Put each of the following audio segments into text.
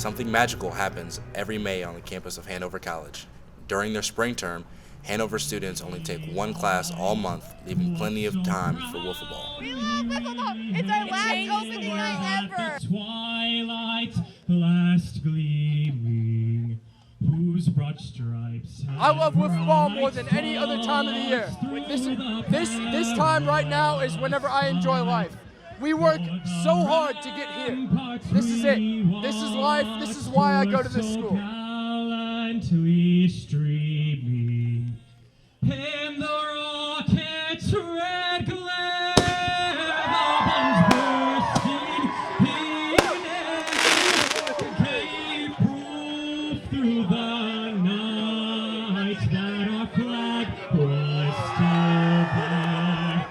something magical happens every May on the campus of Hanover College. During their spring term, Hanover students only take one class all month, leaving plenty of time for Wiffleball. We love Wiffleball! It's our last opening night ever! Twilight last gleaming, whose broad stripes. I love Wiffleball more than any other time of the year. This time right now is whenever I enjoy life. We work so hard to get here. This is it. This is life. This is why I go to this school. Gallantly streaming in the rocket's red glare, bursting gave proof through the night that our flag was still there.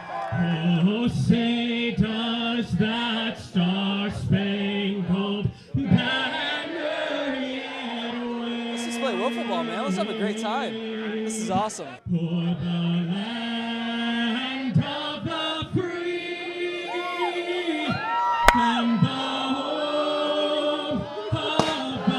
Oh, say does that star-spangled banner yet wave? Let's just play Wiffleball, man. Let's have a great time. This is awesome. For the land of the free and the home of the brave.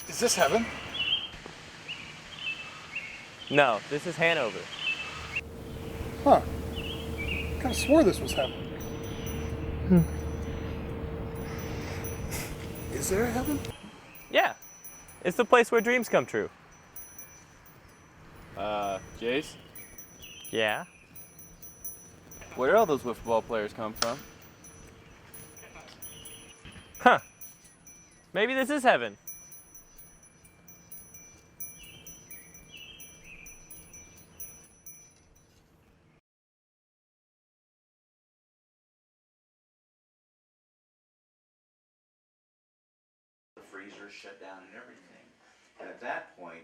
Is this heaven? No, this is Hanover. Huh. I kind of swore this was heaven. Is there a heaven? Yeah, it's the place where dreams come true. Jace? Yeah? Where do all those wiffleball players come from? Huh. Maybe this is heaven. Freezer shut down and everything. And at that point,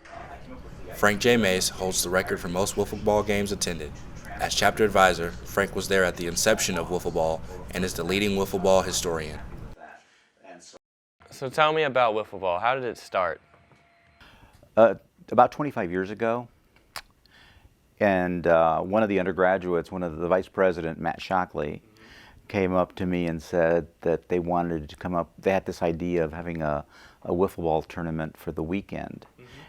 I came up with the idea. Frank J. Mace holds the record for most Wiffleball games attended. As chapter advisor, Frank was there at the inception of Wiffleball and is the leading Wiffleball historian. So tell me about Wiffleball. How did it start? About 25 years ago, and one of the undergraduates, one of the vice president, Matt Shockley, came up to me and said that they wanted to come up, they had this idea of having a wiffleball tournament for the weekend,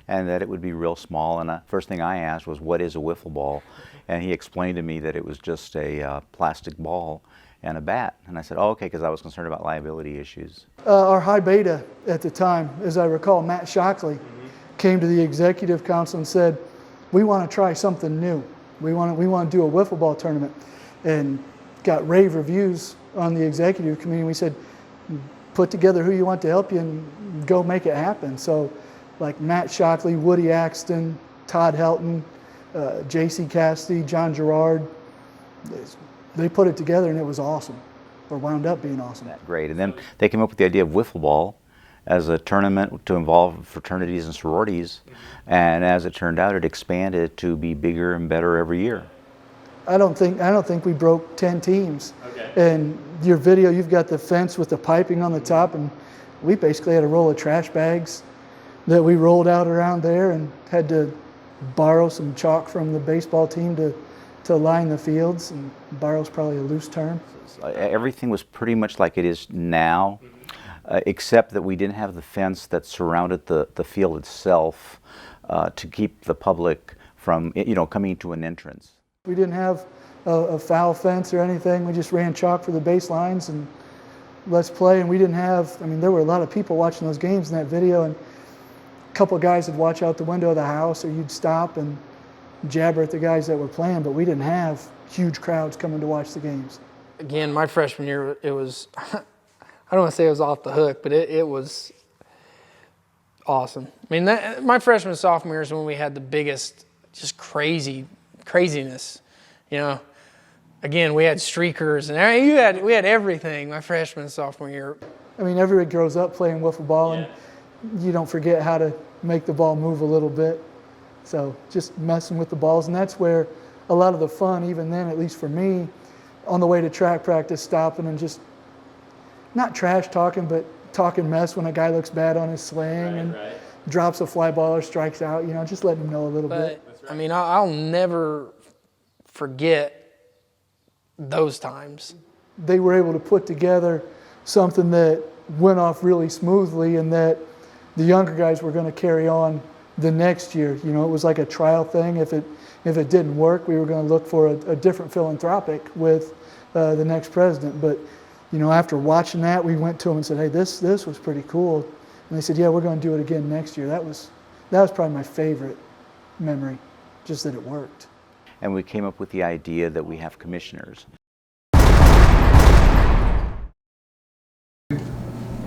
and that it would be real small. And first thing I asked was, what is a wiffle ball? And he explained to me that it was just a plastic ball and a bat. And I said, oh, okay, because I was concerned about liability issues. Our high beta at the time, as I recall, Matt Shockley, came to the executive council and said, we want to try something new. We want to do a wiffle ball tournament. And got rave reviews on the executive committee. We said, put together who you want to help you and go make it happen. So like Matt Shockley, Woody Axton, Todd Helton, Jace Cassidy, John Gerard, they put it together and it was awesome, or wound up being awesome. Great. And then they came up with the idea of wiffle ball as a tournament to involve fraternities and sororities. And as it turned out, it expanded to be bigger and better every year. I don't think we broke 10 teams. Okay. And your video, you've got the fence with the piping on the top, and we basically had a roll of trash bags that we rolled out around there and had to borrow some chalk from the baseball team to to line the fields, and borrow's probably a loose term. Everything was pretty much like it is now, except that we didn't have the fence that surrounded the field itself to keep the public from, coming to an entrance. We didn't have a foul fence or anything. We just ran chalk for the baselines and let's play. And we didn't have, there were a lot of people watching those games in that video, and a couple of guys would watch out the window of the house, or you'd stop and jabber at the guys that were playing, but we didn't have huge crowds coming to watch the games. Again, my freshman year, it was, I don't want to say it was off the hook, but it was awesome. My freshman and sophomore year is when we had the biggest, just craziness. Again, we had streakers, and we had everything my freshman and sophomore year. Everyone grows up playing wiffle ball, and you don't forget how to make the ball move a little bit. So just messing with the balls, and that's where a lot of the fun, even then, at least for me, on the way to track practice, stopping and just not trash talking, but talking mess when a guy looks bad on his swing and drops a fly ball or strikes out, just letting him know a little bit. I'll never forget those times. They were able to put together something that went off really smoothly, and that the younger guys were going to carry on the next year. It was like a trial thing. If it didn't work, we were going to look for a different philanthropic with the next president. But after watching that, we went to them and said, "Hey, this was pretty cool." And they said, "Yeah, we're going to do it again next year." That was probably my favorite memory, just that it worked. And we came up with the idea that we have commissioners.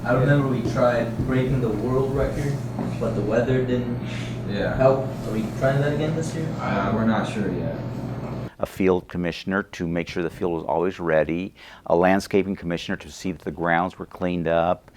I remember we tried breaking the world record, but the weather didn't help. Are we trying that again this year? We're not sure yet. A field commissioner to make sure the field was always ready, a landscaping commissioner to see that the grounds were cleaned up,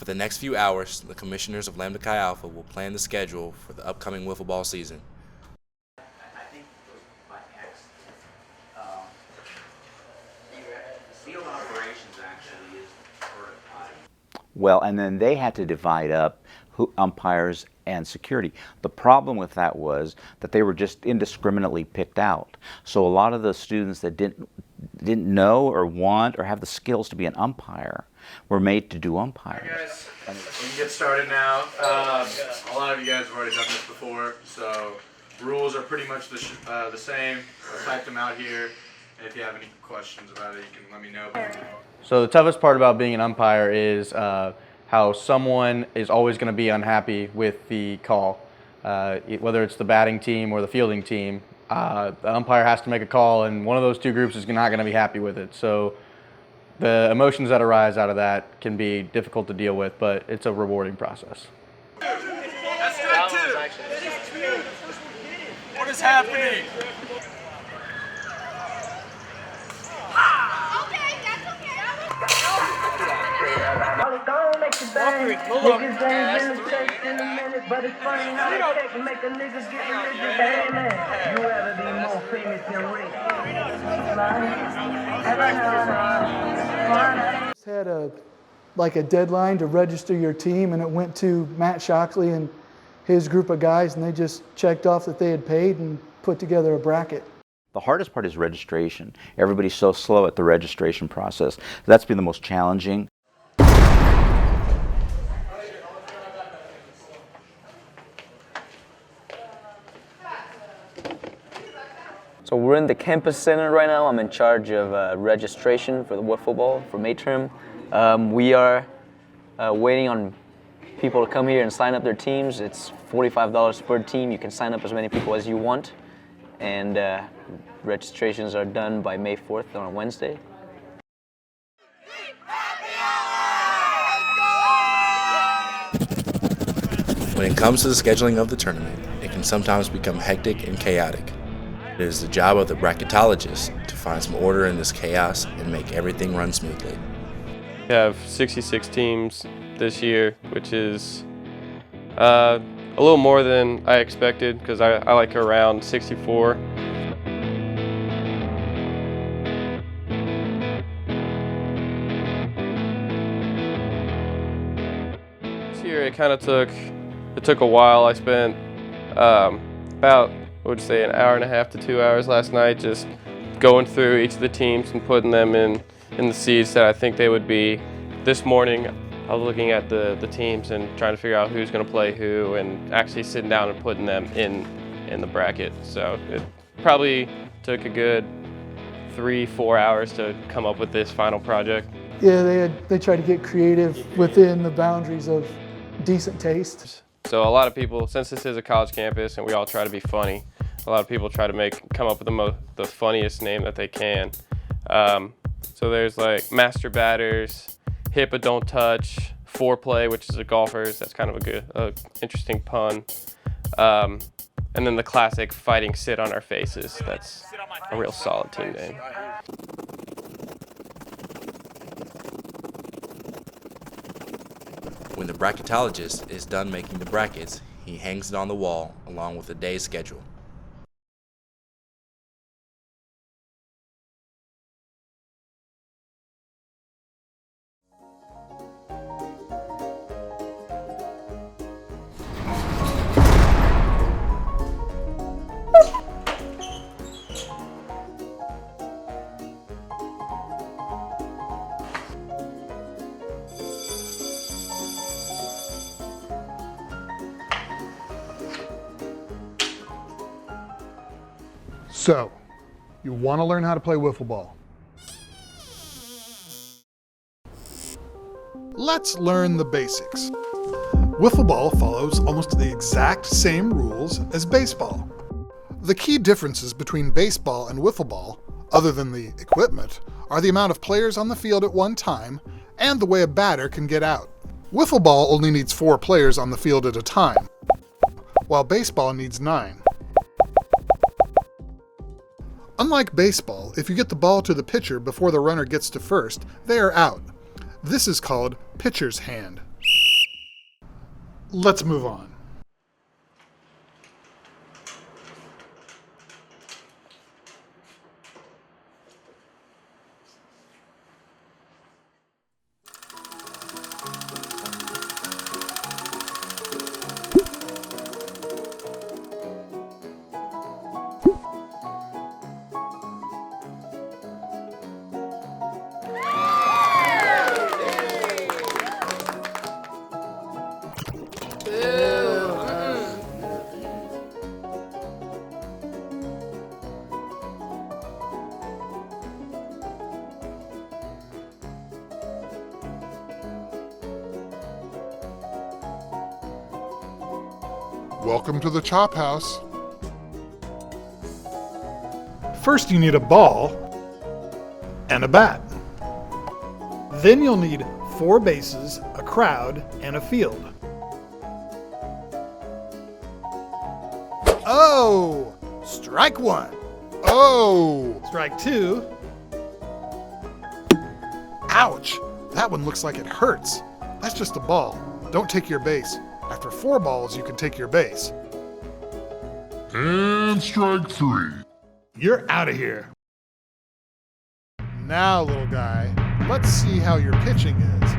For the next few hours, the commissioners of Lambda Chi Alpha will plan the schedule for the upcoming wiffle ball season. I think it was by accident. Field operations actually is vertical. Well, and then they had to divide up umpires and security. The problem with that was that they were just indiscriminately picked out. So a lot of the students that didn't know or want or have the skills to be an umpire were made to do umpires. All right, guys, we can get started now. A lot of you guys have already done this before, so rules are pretty much the same. I typed them out here, and if you have any questions about it, you can let me know. So the toughest part about being an umpire is how someone is always going to be unhappy with the call. Whether it's the batting team or the fielding team, the umpire has to make a call, and one of those two groups is not going to be happy with it. So the emotions that arise out of that can be difficult to deal with, but it's a rewarding process. That's strike two. What is happening? Niggas ain't been to church in a minute, but it's funny how they take and make a nigga get religious. Amen. You ever be more famous than Rick? Had a deadline to register your team, and it went to Matt Shockley and his group of guys, and they just checked off that they had paid and put together a bracket. The hardest part is registration. Everybody's so slow at the registration process. That's been the most challenging. So we're in the campus center right now. I'm in charge of registration for the Wiffleball for May term. We are waiting on people to come here and sign up their teams. It's $45 per team. You can sign up as many people as you want. and registrations are done by May 4th on a Wednesday. When it comes to the scheduling of the tournament, it can sometimes become hectic and chaotic. It is the job of the bracketologist to find some order in this chaos and make everything run smoothly. We have 66 teams this year, which is a little more than I expected because I like around 64. This year it kind of took a while. I spent about, I would say, an hour and a half to 2 hours last night just going through each of the teams and putting them in the seeds that I think they would be. This morning I was looking at the teams and trying to figure out who's going to play who and actually sitting down and putting them in the bracket. So it probably took a good 3-4 hours to come up with this final project. Yeah, they tried to get creative within the boundaries of decent taste. So a lot of people, since this is a college campus and we all try to be funny, a lot of people try to come up with the funniest name that they can. So there's like master batters, hit but don't touch, foreplay, which is a golfers. That's kind of a interesting pun. And then the classic fighting sit on our faces. That's a real solid team name. When the bracketologist is done making the brackets, he hangs it on the wall along with the day's schedule. So, you want to learn how to play wiffle ball. Let's learn the basics. Wiffle ball follows almost the exact same rules as baseball. The key differences between baseball and wiffle ball, other than the equipment, are the amount of players on the field at one time and the way a batter can get out. Wiffle ball only needs 4 players on the field at a time, while baseball needs 9. Unlike baseball, if you get the ball to the pitcher before the runner gets to first, they are out. This is called pitcher's hand. Let's move on. Welcome to the Chop House. First you need a ball and a bat. Then you'll need 4 bases, a crowd, and a field. Oh! Strike 1. Oh! Strike 2. Ouch! That one looks like it hurts. That's just a ball. Don't take your base. After 4 balls, you can take your base. And strike 3. You're out of here. Now, little guy, let's see how your pitching is.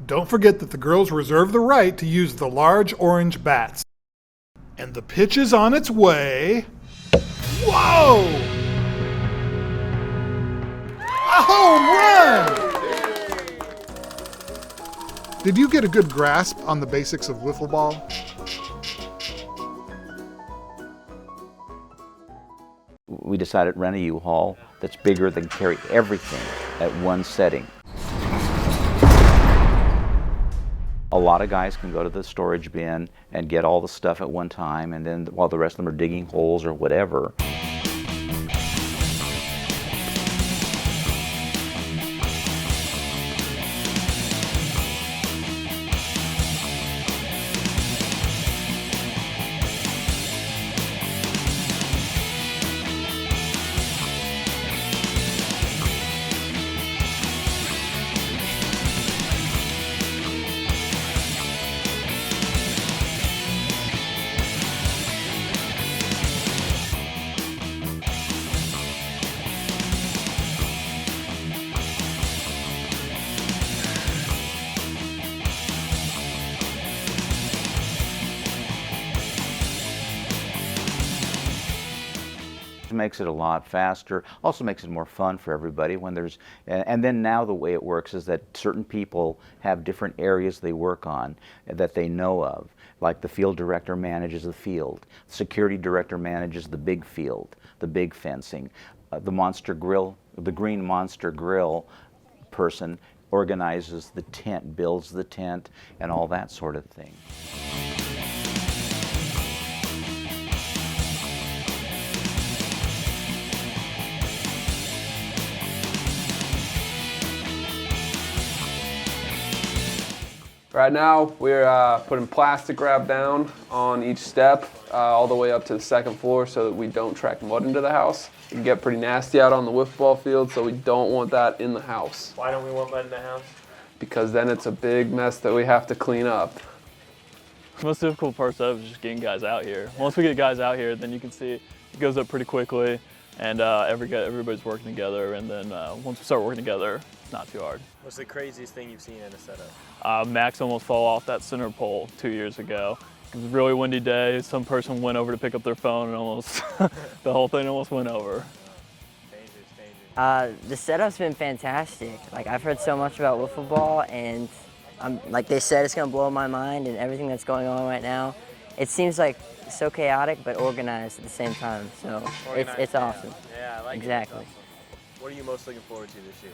Don't forget that the girls reserve the right to use the large orange bats. And the pitch is on its way. Whoa! A home run! Did you get a good grasp on the basics of wiffle ball? We decided to rent a U-Haul that's bigger than carry everything at one setting. A lot of guys can go to the storage bin and get all the stuff at one time, and then while the rest of them are digging holes or whatever. Makes it a lot faster, also makes it more fun for everybody when there's, and then now the way it works is that certain people have different areas they work on that they know of. Like the field director manages the field, the security director manages the big field, the big fencing, the monster grill, the green monster grill person organizes the tent, builds the tent, and all that sort of thing. Right now, we're putting plastic wrap down on each step, all the way up to the second floor so that we don't track mud into the house. It can get pretty nasty out on the wiffle field, so we don't want that in the house. Why don't we want mud in the house? Because then it's a big mess that we have to clean up. The most difficult part of it is just getting guys out here. Once we get guys out here, then you can see it goes up pretty quickly, and everybody's working together, and then once we start working together, it's not too hard. What's the craziest thing you've seen in a setup? Max almost fell off that center pole 2 years ago. It was a really windy day. Some person went over to pick up their phone and almost, the whole thing almost went over. The setup's been fantastic. Like, I've heard so much about wiffleball, and like they said, it's gonna blow my mind, and everything that's going on right now. It seems like so chaotic but organized at the same time. So it's awesome. Yeah, I like exactly. it. It's awesome. What are you most looking forward to this year?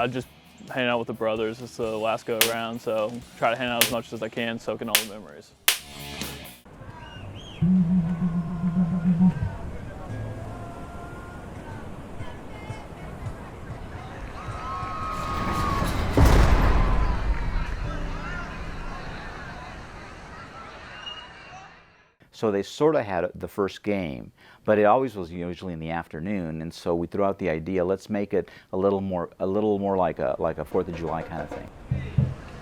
Just hanging out with the brothers. It's the last go around, so try to hang out as much as I can, soak in all the memories. So they sort of had the first game, but it always was usually in the afternoon, and so we threw out the idea, let's make it a little more like a 4th of July kind of thing.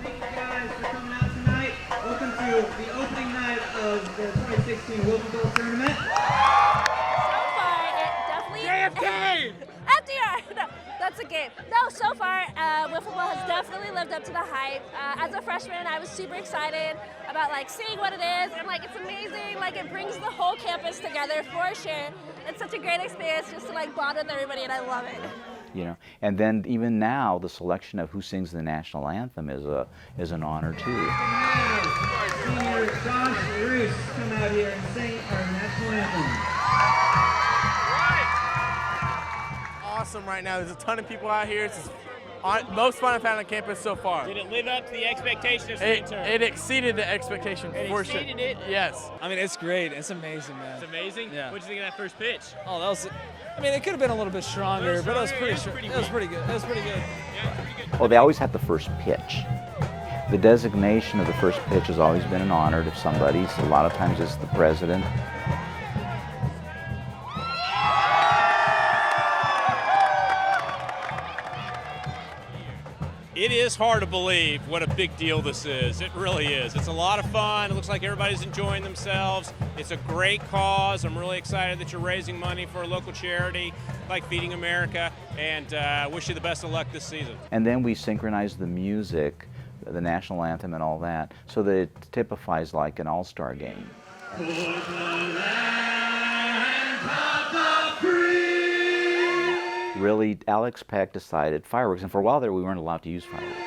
Thank you guys for coming out tonight. Welcome to the opening night of the 2016 Wiffleball tournament. So far, it definitely... JFK! FDR! No, that's a game. No, so far, Wiffleball has definitely lived up to the hype. As a freshman, I was super excited about seeing what it is, and it's amazing. It brings the whole campus together for sure. It's such a great experience just to bond with everybody, and I love it. You know, and then even now, the selection of who sings the national anthem is an honor too. Senior Josh Roos come out here and sing our national anthem. Awesome right now. There's a ton of people out here. It's most fun I've had on campus so far. Did it live up to the expectations of the intern? It exceeded the expectation for sure. It exceeded it? Yes. I mean, it's great. It's amazing, man. It's amazing? Yeah. What did you think of that first pitch? Oh, that was. I mean, it could have been a little bit stronger, but it was pretty good. It was pretty good. Yeah, pretty good. Oh, they always had the first pitch. The designation of the first pitch has always been an honor to somebody. So a lot of times it's the president. It is hard to believe what a big deal this is. It really is. It's a lot of fun. It looks like everybody's enjoying themselves. It's a great cause. I'm really excited that you're raising money for a local charity like Feeding America, and wish you the best of luck this season. And then we synchronize the music, the national anthem and all that, so that it typifies like an all-star game. Really, Alex Peck decided fireworks, and for a while there we weren't allowed to use fireworks.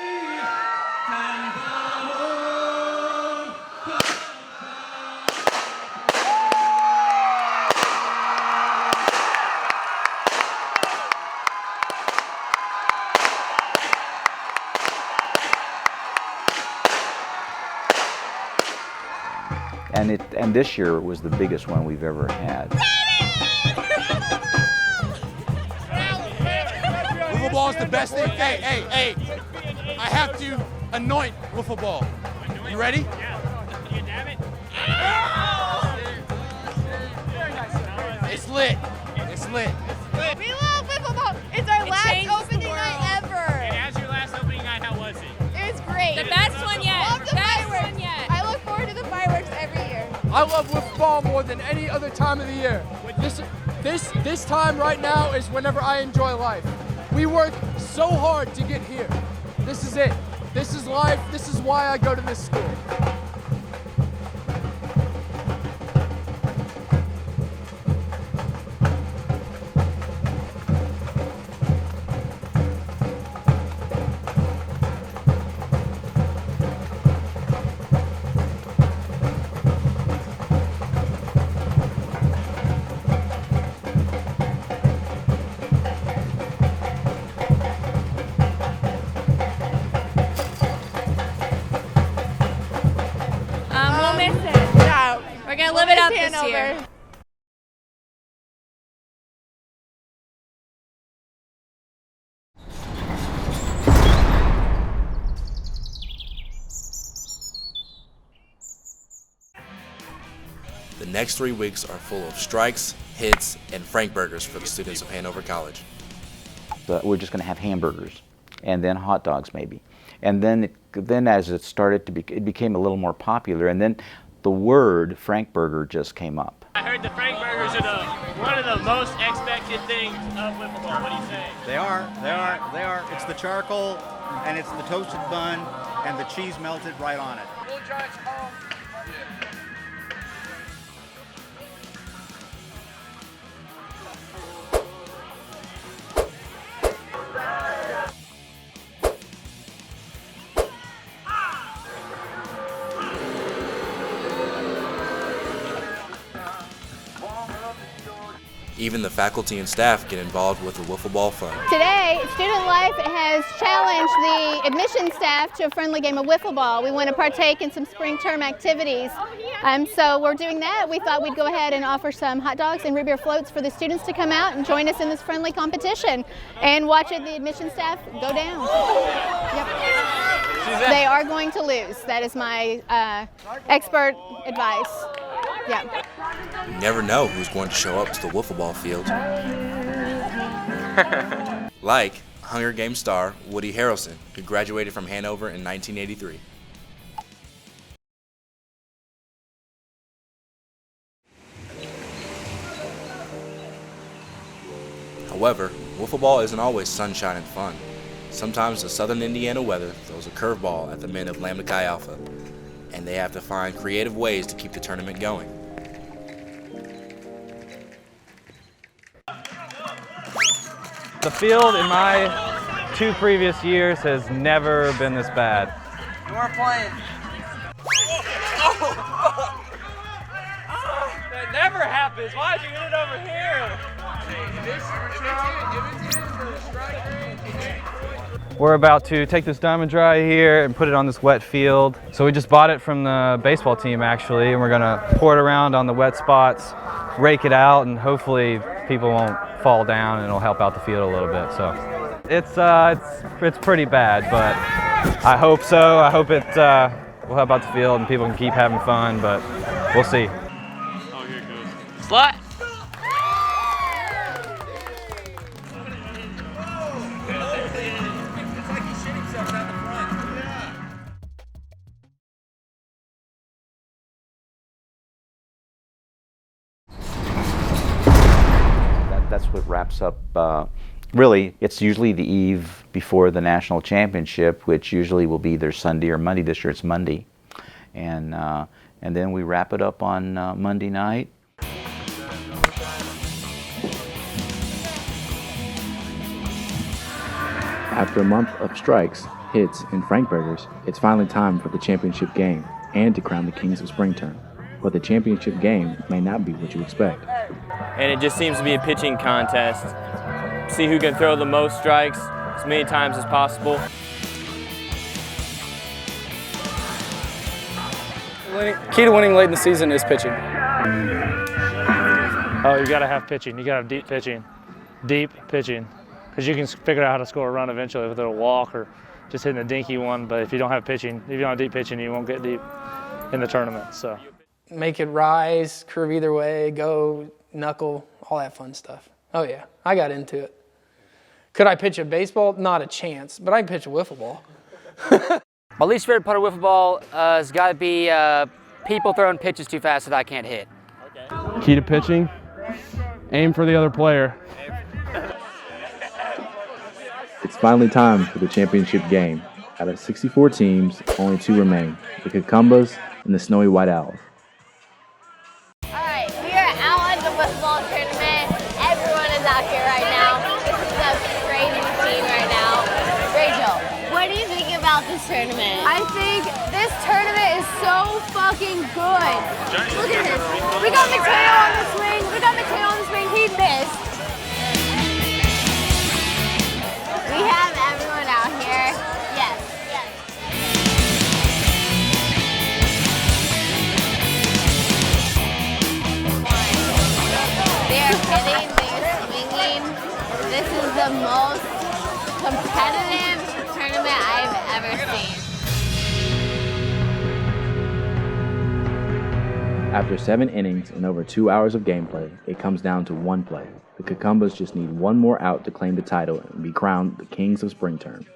And this year was the biggest one we've ever had. Wiffle ball is the best thing. Hey! I have to anoint wiffle ball. You ready? It's lit. It's lit. We love wiffle ball. It's our last opening night ever. And as your last opening night, how was it? It was great. The best one yet. Love the fireworks. I look forward to the fireworks every year. I love wiffle ball more than any other time of the year. This time right now is whenever I enjoy life. We work so hard to get here. This is it. This is life. This is why I go to this school. We'll miss it. Yeah. We're going to live it up this year. The next 3 weeks are full of strikes, hits, and Frankburgers for the students of Hanover College. We're just going to have hamburgers, and then hot dogs maybe. And then as it started to it became a little more popular, and then the word Frankburger just came up. I heard the Frankburgers are one of the most expected things of wiffle. What do you say? They are. It's the charcoal, and it's the toasted bun, and the cheese melted right on it. Even the faculty and staff get involved with the wiffle ball fun. Today, Student Life has challenged the admission staff to a friendly game of wiffle ball. We want to partake in some spring term activities. So we're doing that. We thought we'd go ahead and offer some hot dogs and root beer floats for the students to come out and join us in this friendly competition and watch the admission staff go down. Yep. They are going to lose. That is my expert advice. Yeah. You never know who's going to show up to the wiffle ball field. Like Hunger Games star Woody Harrelson, who graduated from Hanover in 1983. However, wiffle ball isn't always sunshine and fun. Sometimes the southern Indiana weather throws a curveball at the men of Lambda Chi Alpha, and they have to find creative ways to keep the tournament going. The field in my 2 previous years has never been this bad. You weren't playing. That never happens. Why'd you hit it over here? We're about to take this diamond dry here and put it on this wet field. So we just bought it from the baseball team actually, and we're gonna pour it around on the wet spots, rake it out, and hopefully people won't fall down and it'll help out the field a little bit. So it's pretty bad, but I hope so. I hope it will help out the field and people can keep having fun, but we'll see. Oh, here it goes. Slot! That's what wraps up, really, it's usually the eve before the national championship, which usually will be either Sunday or Monday. This year it's Monday. And then we wrap it up on Monday night. After a month of strikes, hits, and Frankburgers, it's finally time for the championship game and to crown the kings of spring term. But the championship game may not be what you expect. And it just seems to be a pitching contest. See who can throw the most strikes as many times as possible. Key to winning late in the season is pitching. Oh, you got to have pitching. You got to have deep pitching. Deep pitching. Because you can figure out how to score a run eventually with a walk or just hitting a dinky one. But if you don't have pitching, if you don't have deep pitching, you won't get deep in the tournament. So Make it rise, curve either way, go, knuckle, all that fun stuff. Oh yeah, I got into it. Could I pitch a baseball? Not a chance, but I can pitch a wiffle ball. My least favorite part of wiffle ball has got to be people throwing pitches too fast that I can't hit. Key to pitching, aim for the other player. It's finally time for the championship game. Out of 64 teams, only 2 remain, the Cucumbas and the Snowy White Owls. Alright, we are out at the wiffle tournament. Everyone is out here right now. This is a crazy scene right now. Rachel, what do you think about this tournament? I think this tournament is so fucking good. Look at this. We got Mateo on the swing. He missed. We have everyone out here. Yes. They are hitting, they are swinging. This is the most competitive tournament I've ever seen. After 7 innings and over 2 hours of gameplay, it comes down to one play. The Cucumbas just need one more out to claim the title and be crowned the kings of spring term.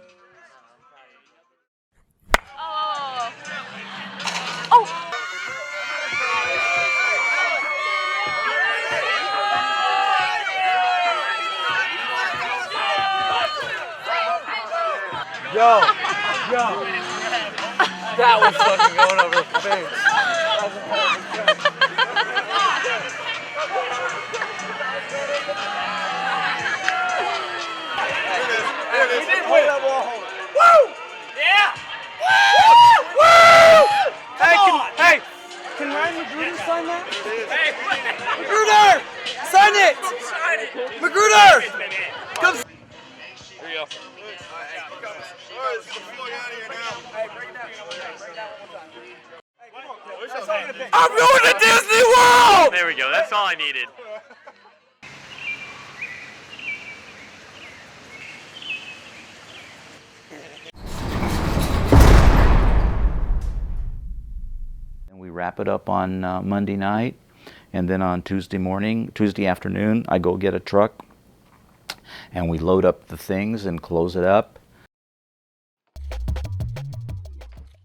Yo, that was fucking going over the face. We did win that ball. Woo! Yeah! Woo! Woo! Hey, can Ryan Magruder sign that? Hey, Magruder! Sign it! Magruder! Come. Here you go. I'm going to Disney World! There we go. That's all I needed. And we wrap it up on Monday night, and then on Tuesday afternoon, I go get a truck, and we load up the things and close it up.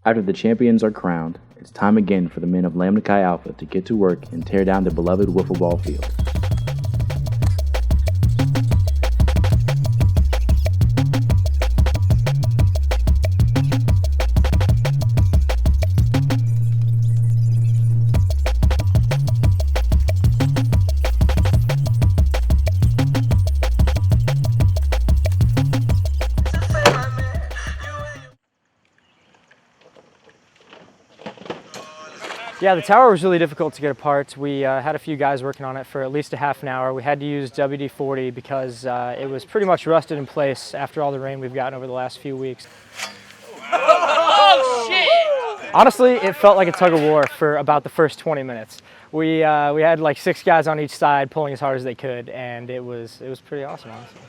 After the champions are crowned, it's time again for the men of Lambda Chi Alpha to get to work and tear down their beloved wiffle ball field. Yeah, the tower was really difficult to get apart. We had a few guys working on it for at least a half an hour. We had to use WD-40 because it was pretty much rusted in place after all the rain we've gotten over the last few weeks. Oh, shit! Honestly, it felt like a tug of war for about the first 20 minutes. We had like 6 guys on each side pulling as hard as they could, and it was pretty awesome, honestly.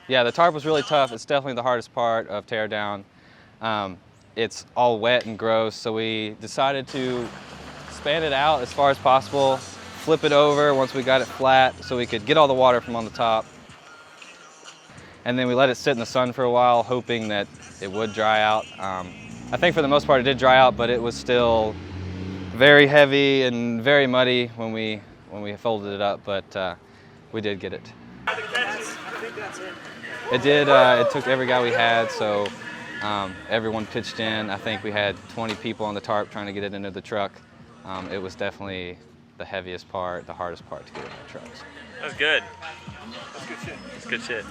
Yeah, the tarp was really tough. It's definitely the hardest part of Teardown. It's all wet and gross, so we decided to span it out as far as possible, flip it over once we got it flat so we could get all the water from on the top. And then we let it sit in the sun for a while, hoping that it would dry out. I think for the most part it did dry out, but it was still very heavy and very muddy when we folded it up, but we did get it. It did. It took every guy we had, so everyone pitched in. I think we had 20 people on the tarp trying to get it into the truck. It was definitely the heaviest part, the hardest part to get in the trucks. That was good. That's good shit. That's good shit.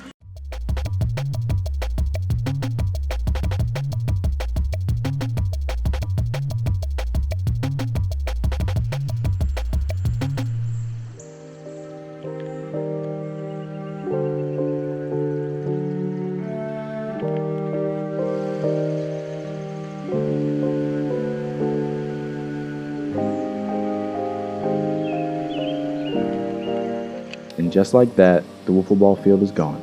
And just like that, the wiffle ball field is gone,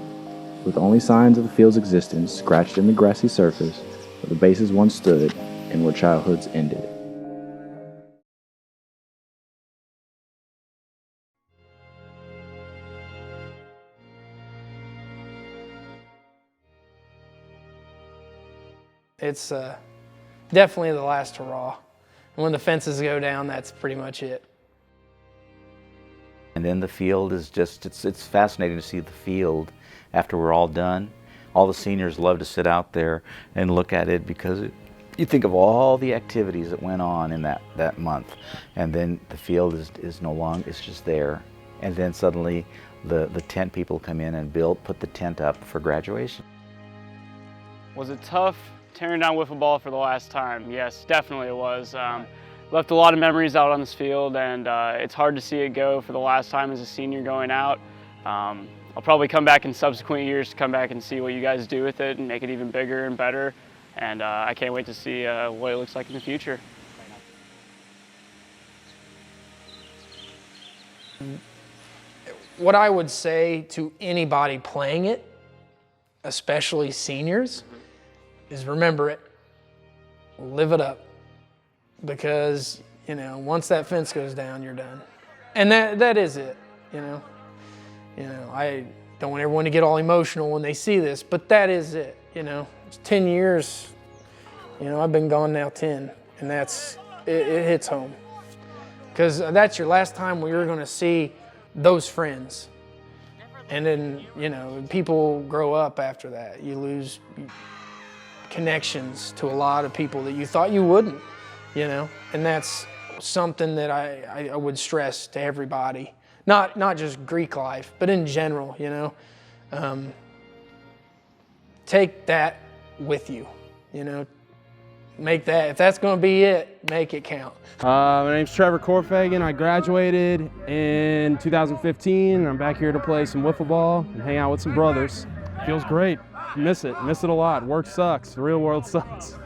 with only signs of the field's existence scratched in the grassy surface where the bases once stood and where childhoods ended. It's definitely the last hurrah. And when the fences go down, that's pretty much it. And then the field is just, it's fascinating to see the field after we're all done. All the seniors love to sit out there and look at it because you think of all the activities that went on in that month. And then the field is no longer, it's just there. And then suddenly the tent people come in and put the tent up for graduation. Was it tough tearing down wiffle ball for the last time? Yes, definitely it was. Left a lot of memories out on this field, and it's hard to see it go for the last time as a senior going out. I'll probably come back in subsequent years to come back and see what you guys do with it and make it even bigger and better. And I can't wait to see what it looks like in the future. What I would say to anybody playing it, especially seniors, is remember it, live it up. Because, you know, once that fence goes down, you're done. And that is it, you know. I don't want everyone to get all emotional when they see this, but that is it, you know. It's 10 years, you know, I've been gone now 10, and it hits home. Because that's your last time where you're gonna see those friends. And then, you know, people grow up after that. You lose connections to a lot of people that you thought you wouldn't. You know, and that's something that I would stress to everybody, not just Greek life, but in general, you know. Take that with you, you know. Make that, if that's going to be it, make it count. My name's Trevor Corfagan. I graduated in 2015, and I'm back here to play some wiffle ball and hang out with some brothers. Feels great. Miss it a lot. Work sucks. The real world sucks.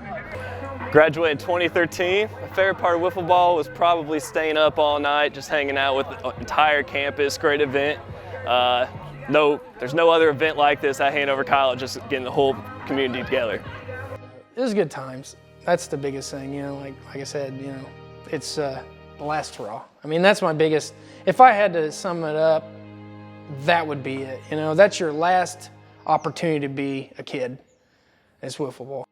Graduated in 2013. My favorite part of wiffle ball was probably staying up all night, just hanging out with the entire campus. Great event. There's no other event like this at Hanover College, just getting the whole community together. It was good times. That's the biggest thing, you know, like I said, you know, it's the last hurrah. I mean, that's my biggest, if I had to sum it up, that would be it. You know, that's your last opportunity to be a kid. It's wiffle ball.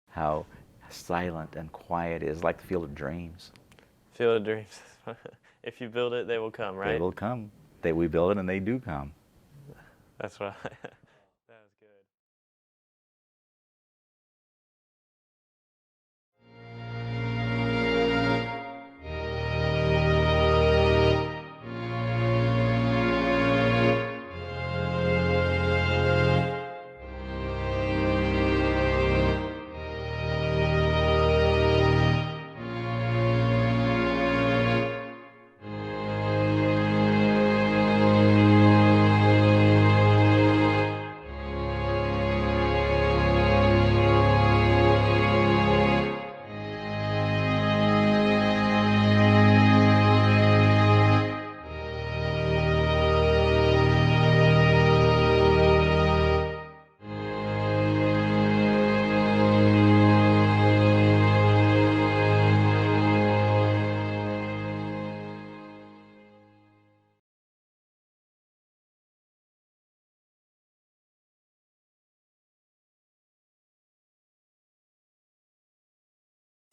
How silent and quiet it is, like the Field of Dreams. Field of Dreams. If you build it, they will come, right? They will come. We build it and they do come. That's right.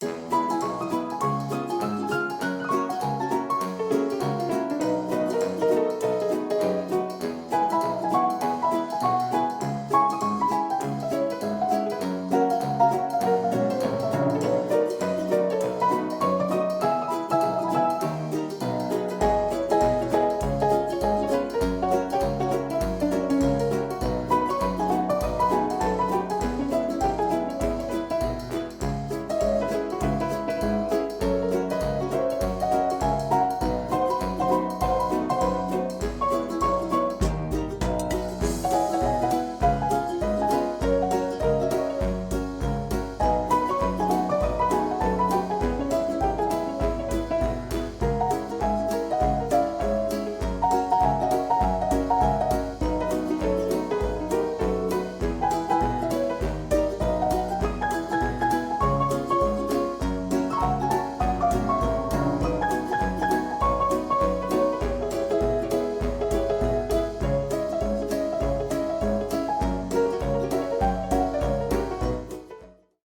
you.